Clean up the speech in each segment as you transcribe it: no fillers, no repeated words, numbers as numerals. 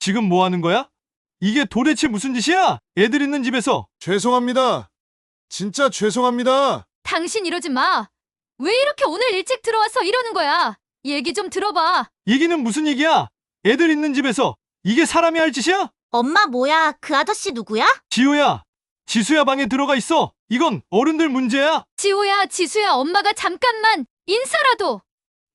지금 뭐 하는 거야? 이게 도대체 무슨 짓이야? 애들 있는 집에서. 죄송합니다. 진짜 죄송합니다. 당신 이러지 마. 왜 이렇게 오늘 일찍 들어와서 이러는 거야? 얘기 좀 들어봐. 얘기는 무슨 얘기야? 애들 있는 집에서. 이게 사람이 할 짓이야? 엄마 뭐야? 그 아저씨 누구야? 지호야, 지수야 방에 들어가 있어. 이건 어른들 문제야. 지호야, 지수야, 엄마가 잠깐만 인사라도.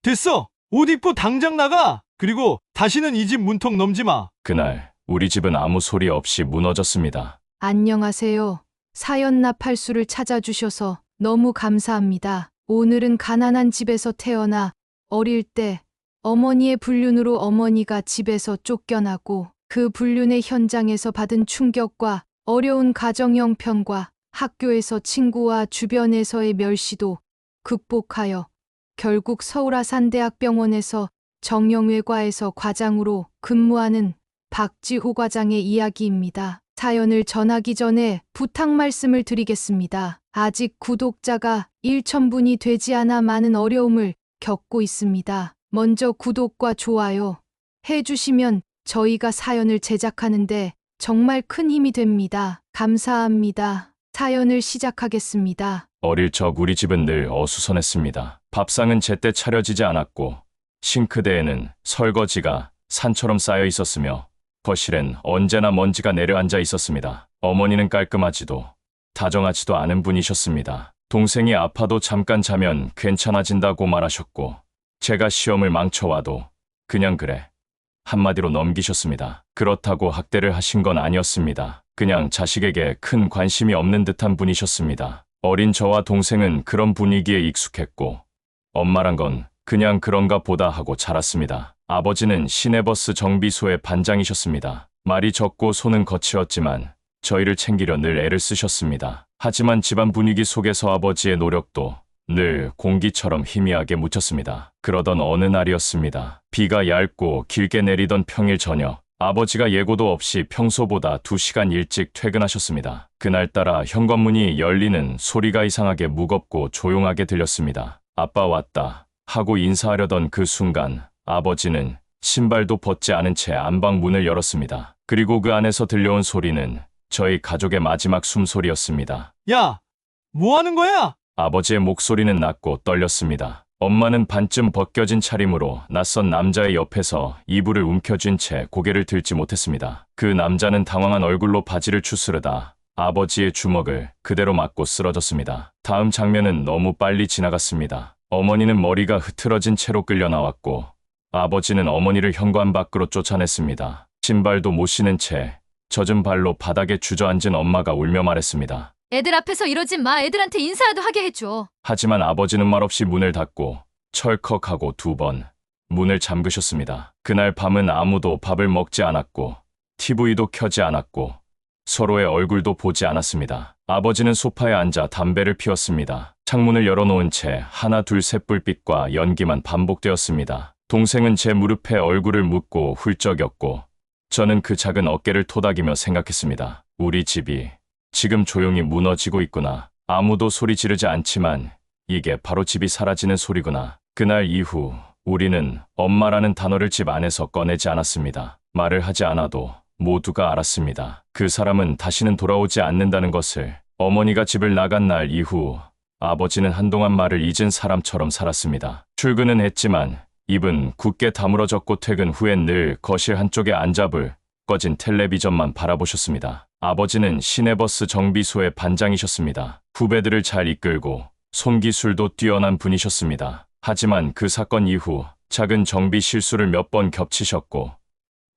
됐어. 옷 입고 당장 나가. 그리고 다시는 이 집 문턱 넘지 마. 그날 우리 집은 아무 소리 없이 무너졌습니다. 안녕하세요. 사연 나팔수를 찾아주셔서 너무 감사합니다. 오늘은 가난한 집에서 태어나 어릴 때 어머니의 불륜으로 어머니가 집에서 쫓겨나고 그 불륜의 현장에서 받은 충격과 어려운 가정 형편과 학교에서 친구와 주변에서의 멸시도 극복하여 결국 서울아산대학병원에서 정형외과에서 과장으로 근무하는 박지호 과장의 이야기입니다. 사연을 전하기 전에 부탁 말씀을 드리겠습니다. 아직 구독자가 1,000분이 되지 않아 많은 어려움을 겪고 있습니다. 먼저 구독과 좋아요 해주시면 저희가 사연을 제작하는데 정말 큰 힘이 됩니다. 감사합니다. 사연을 시작하겠습니다. 어릴 적 우리 집은 늘 어수선했습니다. 밥상은 제때 차려지지 않았고 싱크대에는 설거지가 산처럼 쌓여 있었으며 거실엔 언제나 먼지가 내려앉아 있었습니다. 어머니는 깔끔하지도 다정하지도 않은 분이셨습니다. 동생이 아파도 잠깐 자면 괜찮아진다고 말하셨고 제가 시험을 망쳐와도 그냥 그래 한마디로 넘기셨습니다. 그렇다고 학대를 하신 건 아니었습니다. 그냥 자식에게 큰 관심이 없는 듯한 분이셨습니다. 어린 저와 동생은 그런 분위기에 익숙했고 엄마란 건 그냥 그런가 보다 하고 자랐습니다. 아버지는 시내버스 정비소의 반장이셨습니다. 말이 적고 손은 거칠었지만 저희를 챙기려 늘 애를 쓰셨습니다. 하지만 집안 분위기 속에서 아버지의 노력도 늘 공기처럼 희미하게 묻혔습니다. 그러던 어느 날이었습니다. 비가 얇고 길게 내리던 평일 저녁, 아버지가 예고도 없이 평소보다 2시간 일찍 퇴근하셨습니다. 그날따라 현관문이 열리는 소리가 이상하게 무겁고 조용하게 들렸습니다. 아빠 왔다 하고 인사하려던 그 순간 아버지는 신발도 벗지 않은 채 안방 문을 열었습니다. 그리고 그 안에서 들려온 소리는 저희 가족의 마지막 숨소리였습니다. 야, 뭐 하는 거야? 아버지의 목소리는 낮고 떨렸습니다. 엄마는 반쯤 벗겨진 차림으로 낯선 남자의 옆에서 이불을 움켜쥔 채 고개를 들지 못했습니다. 그 남자는 당황한 얼굴로 바지를 추스르다 아버지의 주먹을 그대로 맞고 쓰러졌습니다. 다음 장면은 너무 빨리 지나갔습니다. 어머니는 머리가 흐트러진 채로 끌려 나왔고 아버지는 어머니를 현관 밖으로 쫓아냈습니다. 신발도 못 신은 채 젖은 발로 바닥에 주저앉은 엄마가 울며 말했습니다. 애들 앞에서 이러지 마. 애들한테 인사라도 하게 해줘. 하지만 아버지는 말없이 문을 닫고 철컥하고 2번 문을 잠그셨습니다. 그날 밤은 아무도 밥을 먹지 않았고 TV도 켜지 않았고 서로의 얼굴도 보지 않았습니다. 아버지는 소파에 앉아 담배를 피웠습니다. 창문을 열어놓은 채 하나 둘 셋 불빛과 연기만 반복되었습니다. 동생은 제 무릎에 얼굴을 묻고 훌쩍였고 저는 그 작은 어깨를 토닥이며 생각했습니다. 우리 집이 지금 조용히 무너지고 있구나. 아무도 소리 지르지 않지만 이게 바로 집이 사라지는 소리구나. 그날 이후 우리는 엄마라는 단어를 집 안에서 꺼내지 않았습니다. 말을 하지 않아도 모두가 알았습니다. 그 사람은 다시는 돌아오지 않는다는 것을. 어머니가 집을 나간 날 이후 아버지는 한동안 말을 잊은 사람처럼 살았습니다. 출근은 했지만 입은 굳게 다물어졌고 퇴근 후엔 늘 거실 한쪽에 앉아불 꺼진 텔레비전만 바라보셨습니다. 아버지는 시내버스 정비소의 반장이셨습니다. 후배들을 잘 이끌고 손기술도 뛰어난 분이셨습니다. 하지만 그 사건 이후 작은 정비 실수를 몇 번 겹치셨고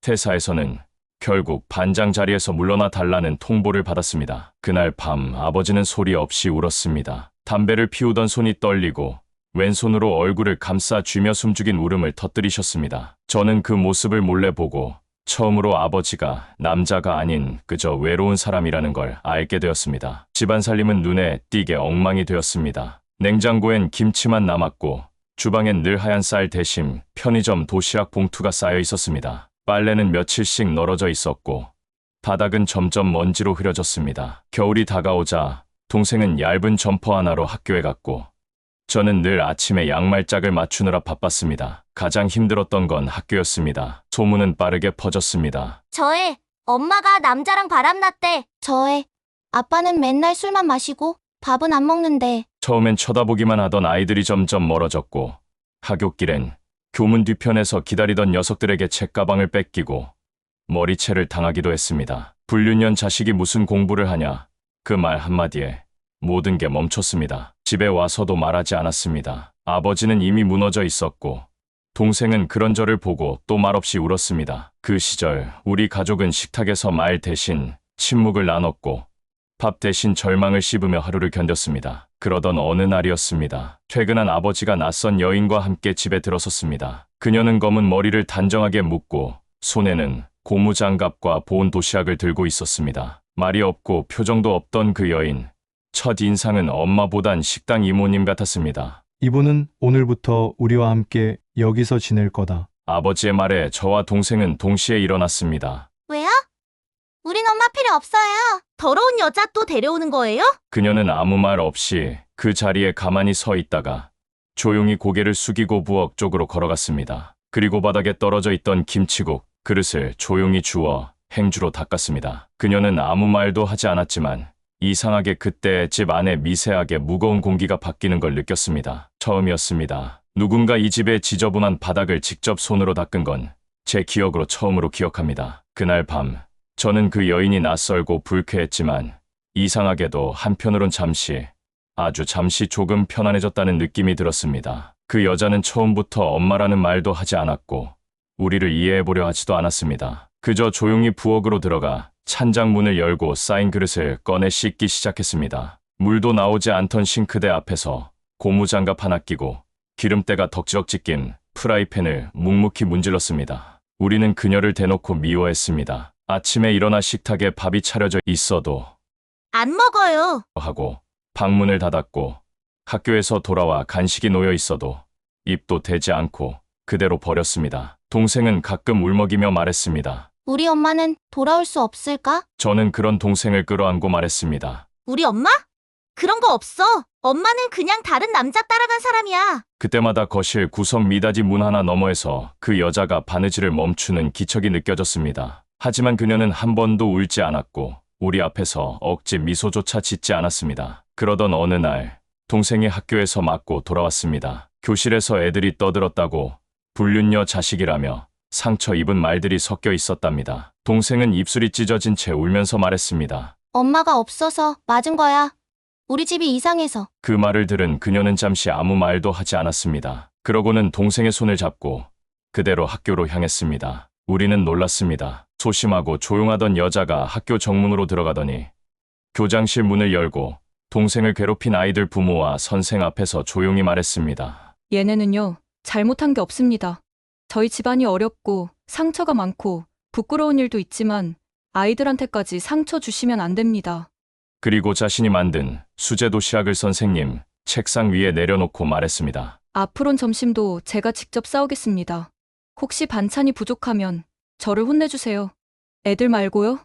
퇴사에서는 결국 반장 자리에서 물러나 달라는 통보를 받았습니다. 그날 밤 아버지는 소리 없이 울었습니다. 담배를 피우던 손이 떨리고 왼손으로 얼굴을 감싸 쥐며 숨죽인 울음을 터뜨리셨습니다. 저는 그 모습을 몰래 보고 처음으로 아버지가 남자가 아닌 그저 외로운 사람이라는 걸 알게 되었습니다. 집안 살림은 눈에 띄게 엉망이 되었습니다. 냉장고엔 김치만 남았고 주방엔 늘 하얀 쌀 대신 편의점 도시락 봉투가 쌓여 있었습니다. 빨래는 며칠씩 널어져 있었고 바닥은 점점 먼지로 흐려졌습니다. 겨울이 다가오자 동생은 얇은 점퍼 하나로 학교에 갔고 저는 늘 아침에 양말짝을 맞추느라 바빴습니다. 가장 힘들었던 건 학교였습니다. 소문은 빠르게 퍼졌습니다. 저의 엄마가 남자랑 바람났대. 저의 아빠는 맨날 술만 마시고 밥은 안 먹는데. 처음엔 쳐다보기만 하던 아이들이 점점 멀어졌고 하굣길엔 교문 뒤편에서 기다리던 녀석들에게 책가방을 뺏기고 머리채를 당하기도 했습니다. 불륜년 자식이 무슨 공부를 하냐, 그 말 한마디에 모든 게 멈췄습니다. 집에 와서도 말하지 않았습니다. 아버지는 이미 무너져 있었고 동생은 그런 저를 보고 또 말없이 울었습니다. 그 시절 우리 가족은 식탁에서 말 대신 침묵을 나눴고 밥 대신 절망을 씹으며 하루를 견뎠습니다. 그러던 어느 날이었습니다. 퇴근한 아버지가 낯선 여인과 함께 집에 들어섰습니다. 그녀는 검은 머리를 단정하게 묶고 손에는 고무장갑과 보온 도시락을 들고 있었습니다. 말이 없고 표정도 없던 그 여인. 첫 인상은 엄마보단 식당 이모님 같았습니다. 이분은 오늘부터 우리와 함께 여기서 지낼 거다. 아버지의 말에 저와 동생은 동시에 일어났습니다. 왜요? 우린 엄마 필요 없어요. 더러운 여자 또 데려오는 거예요? 그녀는 아무 말 없이 그 자리에 가만히 서 있다가 조용히 고개를 숙이고 부엌 쪽으로 걸어갔습니다. 그리고 바닥에 떨어져 있던 김치국 그릇을 조용히 주워 행주로 닦았습니다. 그녀는 아무 말도 하지 않았지만 이상하게 그때 집 안에 미세하게 무거운 공기가 바뀌는 걸 느꼈습니다. 처음이었습니다. 누군가 이 집의 지저분한 바닥을 직접 손으로 닦은 건 제 기억으로 처음으로 기억합니다. 그날 밤 저는 그 여인이 낯설고 불쾌했지만 이상하게도 한편으론 아주 잠시 조금 편안해졌다는 느낌이 들었습니다. 그 여자는 처음부터 엄마라는 말도 하지 않았고 우리를 이해해보려 하지도 않았습니다. 그저 조용히 부엌으로 들어가 찬장 문을 열고 쌓인 그릇을 꺼내 씻기 시작했습니다. 물도 나오지 않던 싱크대 앞에서 고무장갑 하나 끼고 기름때가 덕지덕지 낀 프라이팬을 묵묵히 문질렀습니다. 우리는 그녀를 대놓고 미워했습니다. 아침에 일어나 식탁에 밥이 차려져 있어도 안 먹어요. 하고 방문을 닫았고 학교에서 돌아와 간식이 놓여 있어도 입도 대지 않고 그대로 버렸습니다. 동생은 가끔 울먹이며 말했습니다. 우리 엄마는 돌아올 수 없을까? 저는 그런 동생을 끌어안고 말했습니다. 우리 엄마? 그런 거 없어. 엄마는 그냥 다른 남자 따라간 사람이야. 그때마다 거실 구석 미닫이 문 하나 너머에서 그 여자가 바느질을 멈추는 기척이 느껴졌습니다. 하지만 그녀는 한 번도 울지 않았고 우리 앞에서 억지 미소조차 짓지 않았습니다. 그러던 어느 날 동생이 학교에서 맞고 돌아왔습니다. 교실에서 애들이 떠들었다고 불륜녀 자식이라며 상처 입은 말들이 섞여 있었답니다. 동생은 입술이 찢어진 채 울면서 말했습니다. 엄마가 없어서 맞은 거야. 우리 집이 이상해서. 그 말을 들은 그녀는 잠시 아무 말도 하지 않았습니다. 그러고는 동생의 손을 잡고 그대로 학교로 향했습니다. 우리는 놀랐습니다. 소심하고 조용하던 여자가 학교 정문으로 들어가더니 교장실 문을 열고 동생을 괴롭힌 아이들 부모와 선생 앞에서 조용히 말했습니다. 얘네는요, 잘못한 게 없습니다. 저희 집안이 어렵고 상처가 많고 부끄러운 일도 있지만 아이들한테까지 상처 주시면 안 됩니다. 그리고 자신이 만든 수제 도시락을 선생님 책상 위에 내려놓고 말했습니다. 앞으론 점심도 제가 직접 싸우겠습니다. 혹시 반찬이 부족하면 저를 혼내주세요. 애들 말고요.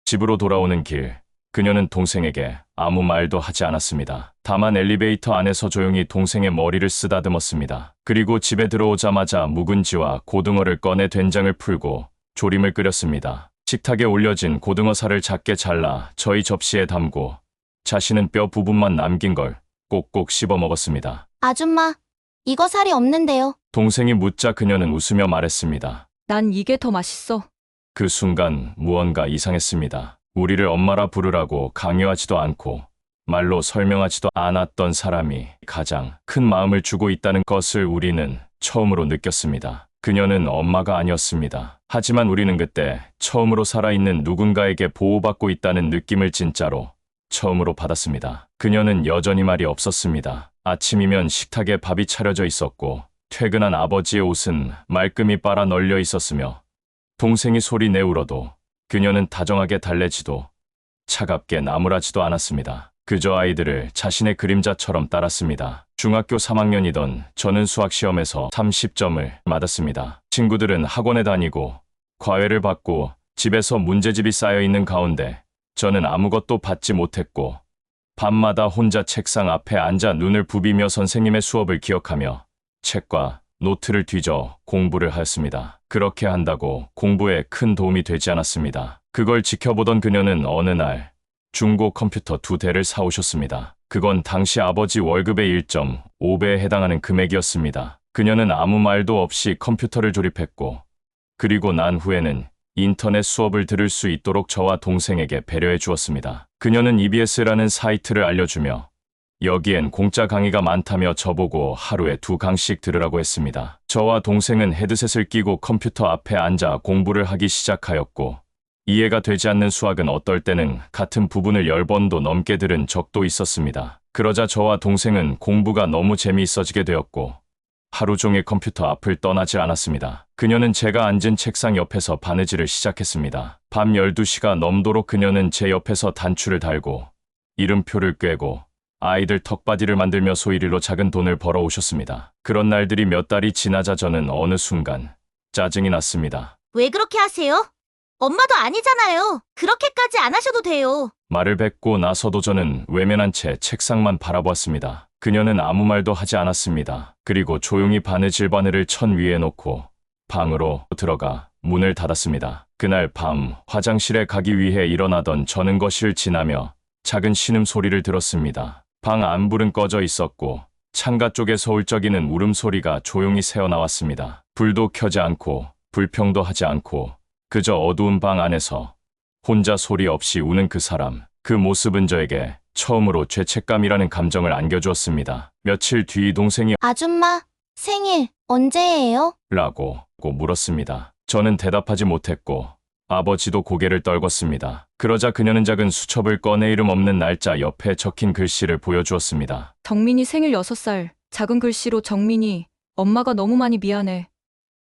집으로 돌아오는 길, 그녀는 동생에게 아무 말도 하지 않았습니다. 다만 엘리베이터 안에서 조용히 동생의 머리를 쓰다듬었습니다. 그리고 집에 들어오자마자 묵은지와 고등어를 꺼내 된장을 풀고 조림을 끓였습니다. 식탁에 올려진 고등어살을 작게 잘라 저희 접시에 담고 자신은 뼈 부분만 남긴 걸 꼭꼭 씹어 먹었습니다. 아줌마, 이거 살이 없는데요. 동생이 묻자 그녀는 웃으며 말했습니다. 난 이게 더 맛있어. 그 순간 무언가 이상했습니다. 우리를 엄마라 부르라고 강요하지도 않고 말로 설명하지도 않았던 사람이 가장 큰 마음을 주고 있다는 것을 우리는 처음으로 느꼈습니다. 그녀는 엄마가 아니었습니다. 하지만 우리는 그때 처음으로 살아있는 누군가에게 보호받고 있다는 느낌을 진짜로 처음으로 받았습니다. 그녀는 여전히 말이 없었습니다. 아침이면 식탁에 밥이 차려져 있었고 퇴근한 아버지의 옷은 말끔히 빨아 널려 있었으며 동생이 소리 내울어도 그녀는 다정하게 달래지도 차갑게 나무라지도 않았습니다. 그저 아이들을 자신의 그림자처럼 따랐습니다. 중학교 3학년이던 저는 수학시험에서 30점을 맞았습니다. 친구들은 학원에 다니고 과외를 받고 집에서 문제집이 쌓여있는 가운데 저는 아무것도 받지 못했고 밤마다 혼자 책상 앞에 앉아 눈을 부비며 선생님의 수업을 기억하며 책과 노트를 뒤져 공부를 하였습니다. 그렇게 한다고 공부에 큰 도움이 되지 않았습니다. 그걸 지켜보던 그녀는 어느 날 중고 컴퓨터 2대를 사오셨습니다. 그건 당시 아버지 월급의 1.5배에 해당하는 금액이었습니다. 그녀는 아무 말도 없이 컴퓨터를 조립했고, 그리고 난 후에는 인터넷 수업을 들을 수 있도록 저와 동생에게 배려해 주었습니다. 그녀는 EBS라는 사이트를 알려주며 여기엔 공짜 강의가 많다며 저보고 하루에 2강씩 들으라고 했습니다. 저와 동생은 헤드셋을 끼고 컴퓨터 앞에 앉아 공부를 하기 시작하였고, 이해가 되지 않는 수학은 어떨 때는 같은 부분을 10번도 넘게 들은 적도 있었습니다. 그러자 저와 동생은 공부가 너무 재미있어지게 되었고, 하루 종일 컴퓨터 앞을 떠나지 않았습니다. 그녀는 제가 앉은 책상 옆에서 바느질을 시작했습니다. 밤 12시가 넘도록 그녀는 제 옆에서 단추를 달고 이름표를 꿰고 아이들 턱받이를 만들며 소일일로 작은 돈을 벌어오셨습니다. 그런 날들이 몇 달이 지나자 저는 어느 순간 짜증이 났습니다. 왜 그렇게 하세요? 엄마도 아니잖아요. 그렇게까지 안 하셔도 돼요. 말을 뱉고 나서도 저는 외면한 채 책상만 바라보았습니다. 그녀는 아무 말도 하지 않았습니다. 그리고 조용히 바느질바늘을 천 위에 놓고 방으로 들어가 문을 닫았습니다. 그날 밤 화장실에 가기 위해 일어나던 저는 거실을 지나며 작은 신음소리를 들었습니다. 방 안불은 꺼져 있었고 창가 쪽에서 울적이는 울음소리가 조용히 새어나왔습니다. 불도 켜지 않고 불평도 하지 않고 그저 어두운 방 안에서 혼자 소리 없이 우는 그 사람. 그 모습은 저에게 처음으로 죄책감이라는 감정을 안겨주었습니다. 며칠 뒤 동생이 아줌마, 생일 언제예요? 라고 물었습니다. 저는 대답하지 못했고 아버지도 고개를 떨궜습니다. 그러자 그녀는 작은 수첩을 꺼내 이름 없는 날짜 옆에 적힌 글씨를 보여주었습니다. 정민이 생일 6살. 작은 글씨로 정민이, 엄마가 너무 많이 미안해.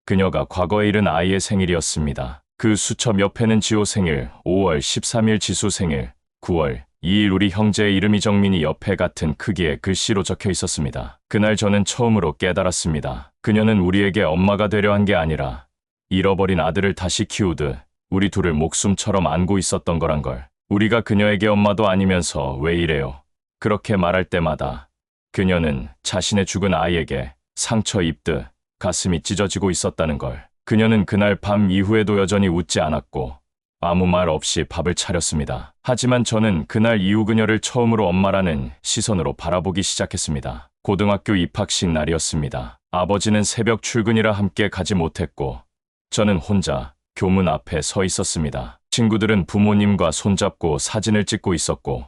그녀가 과거에 잃은 아이의 생일이었습니다. 그 수첩 옆에는 지호 생일, 5월 13일 지수 생일, 9월 2일 우리 형제의 이름이 정민이 옆에 같은 크기의 글씨로 적혀 있었습니다. 그날 저는 처음으로 깨달았습니다. 그녀는 우리에게 엄마가 되려 한 게 아니라 잃어버린 아들을 다시 키우듯 우리 둘을 목숨처럼 안고 있었던 거란 걸. 우리가 그녀에게 엄마도 아니면서 왜 이래요? 그렇게 말할 때마다 그녀는 자신의 죽은 아이에게 상처 입듯 가슴이 찢어지고 있었다는 걸. 그녀는 그날 밤 이후에도 여전히 웃지 않았고 아무 말 없이 밥을 차렸습니다. 하지만 저는 그날 이후 그녀를 처음으로 엄마라는 시선으로 바라보기 시작했습니다. 고등학교 입학식 날이었습니다. 아버지는 새벽 출근이라 함께 가지 못했고 저는 혼자 교문 앞에 서 있었습니다. 친구들은 부모님과 손잡고 사진을 찍고 있었고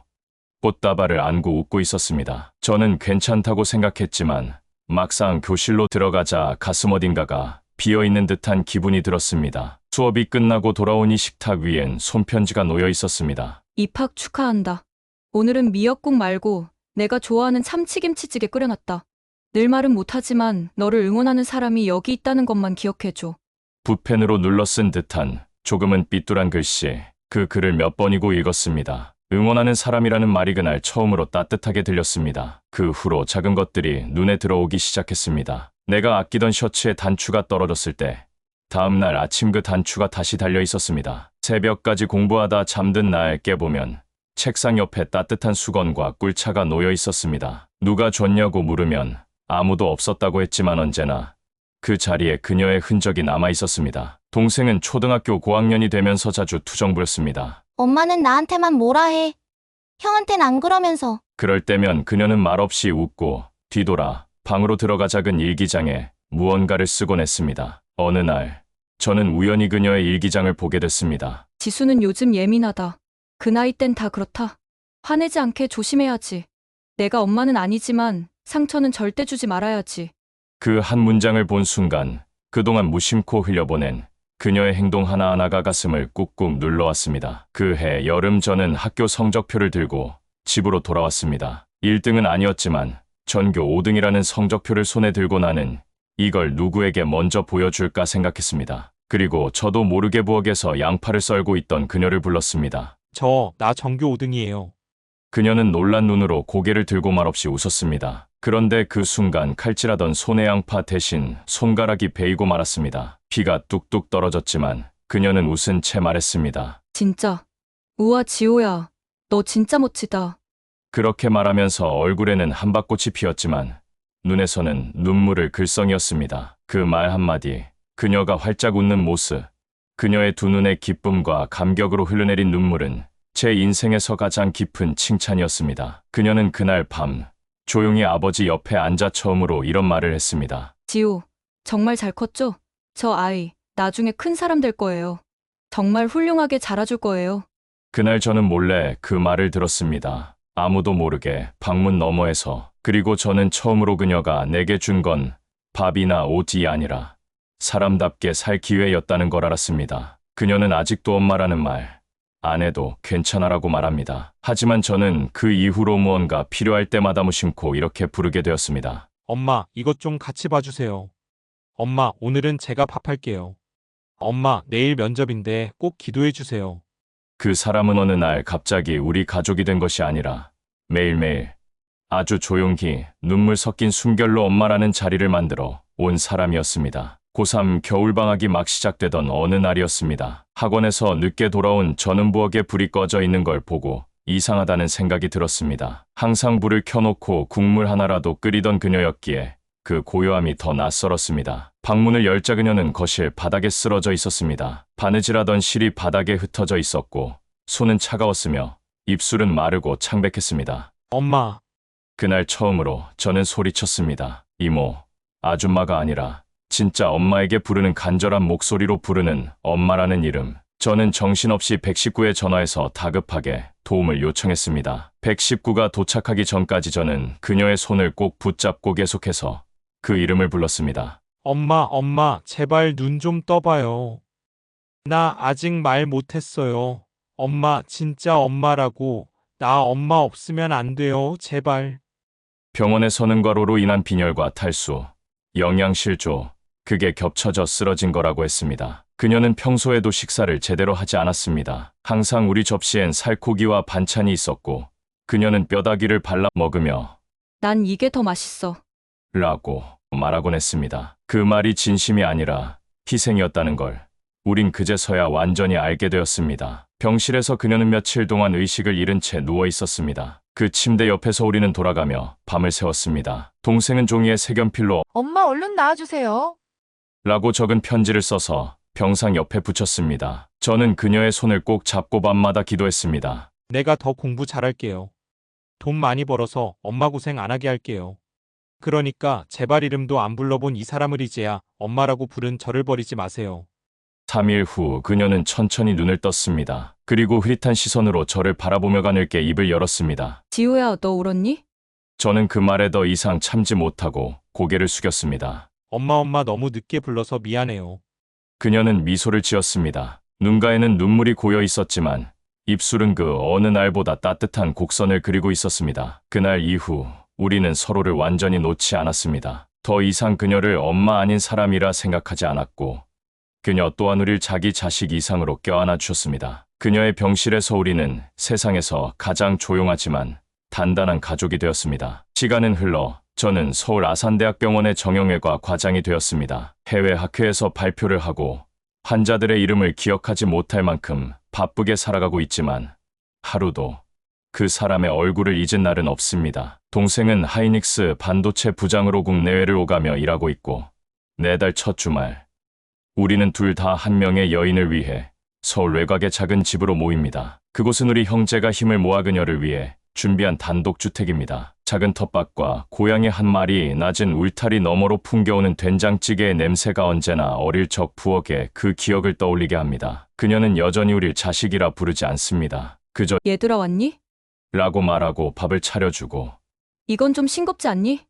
꽃다발을 안고 웃고 있었습니다. 저는 괜찮다고 생각했지만 막상 교실로 들어가자 가슴 어딘가가 비어있는 듯한 기분이 들었습니다. 수업이 끝나고 돌아오니 식탁 위엔 손편지가 놓여 있었습니다. 입학 축하한다. 오늘은 미역국 말고 내가 좋아하는 참치김치찌개 끓여놨다. 늘 말은 못하지만 너를 응원하는 사람이 여기 있다는 것만 기억해줘. 붓펜으로 눌러 쓴 듯한 조금은 삐뚤한 글씨. 그 글을 몇 번이고 읽었습니다. 응원하는 사람이라는 말이 그날 처음으로 따뜻하게 들렸습니다. 그 후로 작은 것들이 눈에 들어오기 시작했습니다. 내가 아끼던 셔츠에 단추가 떨어졌을 때 다음 날 아침 그 단추가 다시 달려 있었습니다. 새벽까지 공부하다 잠든 날 깨보면 책상 옆에 따뜻한 수건과 꿀차가 놓여 있었습니다. 누가 줬냐고 물으면 아무도 없었다고 했지만 언제나 그 자리에 그녀의 흔적이 남아 있었습니다. 동생은 초등학교 고학년이 되면서 자주 투정 부렸습니다. 엄마는 나한테만 뭐라 해. 형한텐 안 그러면서. 그럴 때면 그녀는 말없이 웃고 뒤돌아 방으로 들어가 작은 일기장에 무언가를 쓰곤 했습니다. 어느 날 저는 우연히 그녀의 일기장을 보게 됐습니다. 지수는 요즘 예민하다. 그 나이 땐 다 그렇다. 화내지 않게 조심해야지. 내가 엄마는 아니지만 상처는 절대 주지 말아야지. 그 한 문장을 본 순간 그동안 무심코 흘려보낸 그녀의 행동 하나하나가 가슴을 꾹꾹 눌러왔습니다. 그 해 여름 저는 학교 성적표를 들고 집으로 돌아왔습니다. 1등은 아니었지만 전교 5등이라는 성적표를 손에 들고 나는 이걸 누구에게 먼저 보여줄까 생각했습니다. 그리고 저도 모르게 부엌에서 양파를 썰고 있던 그녀를 불렀습니다. 나 전교 5등이에요. 그녀는 놀란 눈으로 고개를 들고 말없이 웃었습니다. 그런데 그 순간 칼질하던 손의 양파 대신 손가락이 베이고 말았습니다. 피가 뚝뚝 떨어졌지만 그녀는 웃은 채 말했습니다. 진짜. 우와 지호야. 너 진짜 멋지다. 그렇게 말하면서 얼굴에는 한박꽃이 피었지만 눈에서는 눈물을 글썽이었습니다. 그 말 한마디, 그녀가 활짝 웃는 모습, 그녀의 두 눈의 기쁨과 감격으로 흘러내린 눈물은 제 인생에서 가장 깊은 칭찬이었습니다. 그녀는 그날 밤 조용히 아버지 옆에 앉아 처음으로 이런 말을 했습니다. 지호, 정말 잘 컸죠? 저 아이, 나중에 큰 사람 될 거예요. 정말 훌륭하게 자라줄 거예요. 그날 저는 몰래 그 말을 들었습니다. 아무도 모르게 방문 너머에서. 그리고 저는 처음으로 그녀가 내게 준 건 밥이나 옷이 아니라 사람답게 살 기회였다는 걸 알았습니다. 그녀는 아직도 엄마라는 말 안 해도 괜찮아라고 말합니다. 하지만 저는 그 이후로 무언가 필요할 때마다 무심코 이렇게 부르게 되었습니다. 엄마, 이것 좀 같이 봐주세요. 엄마, 오늘은 제가 밥할게요. 엄마, 내일 면접인데 꼭 기도해 주세요. 그 사람은 어느 날 갑자기 우리 가족이 된 것이 아니라 매일매일 아주 조용히 눈물 섞인 숨결로 엄마라는 자리를 만들어 온 사람이었습니다. 고3 겨울방학이 막 시작되던 어느 날이었습니다. 학원에서 늦게 돌아온 저는 부엌에 불이 꺼져 있는 걸 보고 이상하다는 생각이 들었습니다. 항상 불을 켜놓고 국물 하나라도 끓이던 그녀였기에 그 고요함이 더 낯설었습니다. 방문을 열자 그녀는 거실 바닥에 쓰러져 있었습니다. 바느질하던 실이 바닥에 흩어져 있었고 손은 차가웠으며 입술은 마르고 창백했습니다. 엄마, 그날 처음으로 저는 소리쳤습니다. 이모, 아줌마가 아니라 진짜 엄마에게 부르는 간절한 목소리로 부르는 엄마라는 이름. 저는 정신없이 119에 전화해서 다급하게 도움을 요청했습니다. 119가 도착하기 전까지 저는 그녀의 손을 꼭 붙잡고 계속해서 그 이름을 불렀습니다. 엄마, 제발 눈 좀 떠봐요. 나 아직 말 못했어요. 엄마, 진짜 엄마라고. 나 엄마 없으면 안 돼요, 제발. 병원에 서는 과로로 인한 빈혈과 탈수, 영양실조, 그게 겹쳐져 쓰러진 거라고 했습니다. 그녀는 평소에도 식사를 제대로 하지 않았습니다. 항상 우리 접시엔 살코기와 반찬이 있었고 그녀는 뼈다귀를 발라 먹으며 난 이게 더 맛있어. 라고 말하곤 했습니다. 그 말이 진심이 아니라 희생이었다는 걸 우린 그제서야 완전히 알게 되었습니다. 병실에서 그녀는 며칠 동안 의식을 잃은 채 누워 있었습니다. 그 침대 옆에서 우리는 돌아가며 밤을 새웠습니다. 동생은 종이에 색연필로 엄마 얼른 나와주세요. 라고 적은 편지를 써서 병상 옆에 붙였습니다. 저는 그녀의 손을 꼭 잡고 밤마다 기도했습니다. 내가 더 공부 잘할게요. 돈 많이 벌어서 엄마 고생 안 하게 할게요. 그러니까 제발 이름도 안 불러본 이 사람을 이제야 엄마라고 부른 저를 버리지 마세요. 3일 후 그녀는 천천히 눈을 떴습니다. 그리고 흐릿한 시선으로 저를 바라보며 가늘게 입을 열었습니다. 지호야, 너 울었니? 저는 그 말에 더 이상 참지 못하고 고개를 숙였습니다. 엄마 너무 늦게 불러서 미안해요. 그녀는 미소를 지었습니다. 눈가에는 눈물이 고여 있었지만 입술은 그 어느 날보다 따뜻한 곡선을 그리고 있었습니다. 그날 이후 우리는 서로를 완전히 놓지 않았습니다. 더 이상 그녀를 엄마 아닌 사람이라 생각하지 않았고 그녀 또한 우릴 자기 자식 이상으로 껴안아 주셨습니다. 그녀의 병실에서 우리는 세상에서 가장 조용하지만 단단한 가족이 되었습니다. 시간은 흘러 저는 서울 아산대학병원의 정형외과 과장이 되었습니다. 해외 학회에서 발표를 하고 환자들의 이름을 기억하지 못할 만큼 바쁘게 살아가고 있지만 하루도 그 사람의 얼굴을 잊은 날은 없습니다. 동생은 하이닉스 반도체 부장으로 국내외를 오가며 일하고 있고 내달 첫 주말 우리는 둘 다 한 명의 여인을 위해 서울 외곽의 작은 집으로 모입니다. 그곳은 우리 형제가 힘을 모아 그녀를 위해 준비한 단독주택입니다. 작은 텃밭과 고양이 한 마리, 낮은 울타리 너머로 풍겨오는 된장찌개의 냄새가 언제나 어릴 적 부엌의 그 기억을 떠올리게 합니다. 그녀는 여전히 우릴 자식이라 부르지 않습니다. 그저 얘들아 왔니? 라고 말하고 밥을 차려주고 이건 좀 싱겁지 않니?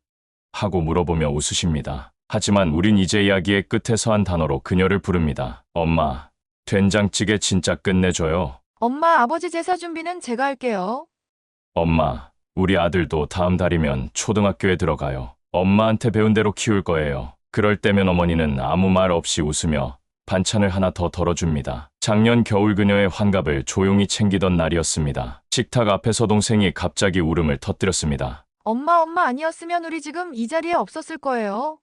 하고 물어보며 웃으십니다. 하지만 우린 이제 이야기의 끝에서 한 단어로 그녀를 부릅니다. 엄마, 된장찌개 진짜 끝내줘요. 엄마 아버지 제사 준비는 제가 할게요. 엄마, 우리 아들도 다음 달이면 초등학교에 들어가요. 엄마한테 배운 대로 키울 거예요. 그럴 때면 어머니는 아무 말 없이 웃으며 반찬을 하나 더 덜어줍니다. 작년 겨울 그녀의 환갑을 조용히 챙기던 날이었습니다. 식탁 앞에서 동생이 갑자기 울음을 터뜨렸습니다. 엄마 아니었으면 우리 지금 이 자리에 없었을 거예요.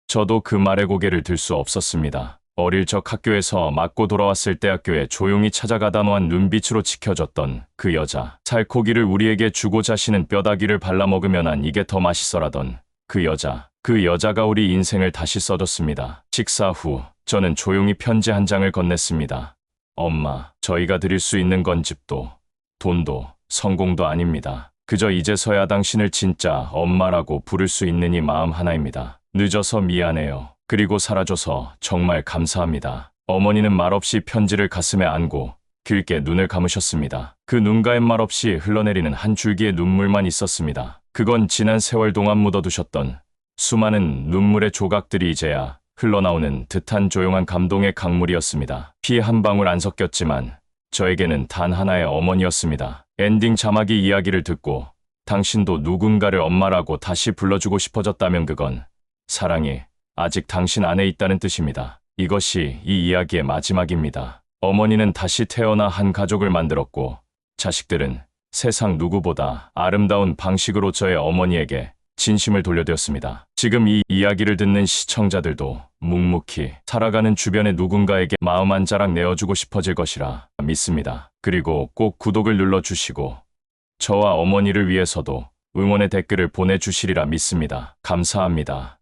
저도 그 말에 고개를 들 수 없었습니다. 어릴 적 학교에서 맞고 돌아왔을 때 학교에 조용히 찾아가다 놓은 눈빛으로 지켜줬던 그 여자. 살코기를 우리에게 주고 자신은 뼈다귀를 발라먹으면 한 이게 더 맛있어라던 그 여자. 그 여자가 우리 인생을 다시 써줬습니다. 식사 후 저는 조용히 편지 한 장을 건넸습니다. 엄마, 저희가 드릴 수 있는 건 집도, 돈도, 성공도 아닙니다. 그저 이제서야 당신을 진짜 엄마라고 부를 수 있는 이 마음 하나입니다. 늦어서 미안해요. 그리고 살아줘서 정말 감사합니다. 어머니는 말없이 편지를 가슴에 안고 길게 눈을 감으셨습니다. 그 눈가엔 말없이 흘러내리는 한 줄기의 눈물만 있었습니다. 그건 지난 세월 동안 묻어두셨던 수많은 눈물의 조각들이 이제야 흘러나오는 듯한 조용한 감동의 강물이었습니다. 피 한 방울 안 섞였지만 저에게는 단 하나의 어머니였습니다. 엔딩 자막이 이야기를 듣고 당신도 누군가를 엄마라고 다시 불러주고 싶어졌다면 그건 사랑이 아직 당신 안에 있다는 뜻입니다. 이것이 이 이야기의 마지막입니다. 어머니는 다시 태어나 한 가족을 만들었고 자식들은 세상 누구보다 아름다운 방식으로 저의 어머니에게 진심을 돌려드렸습니다. 지금 이 이야기를 듣는 시청자들도 묵묵히 살아가는 주변의 누군가에게 마음 한 자락 내어주고 싶어질 것이라 믿습니다. 그리고 꼭 구독을 눌러주시고 저와 어머니를 위해서도 응원의 댓글을 보내주시리라 믿습니다. 감사합니다.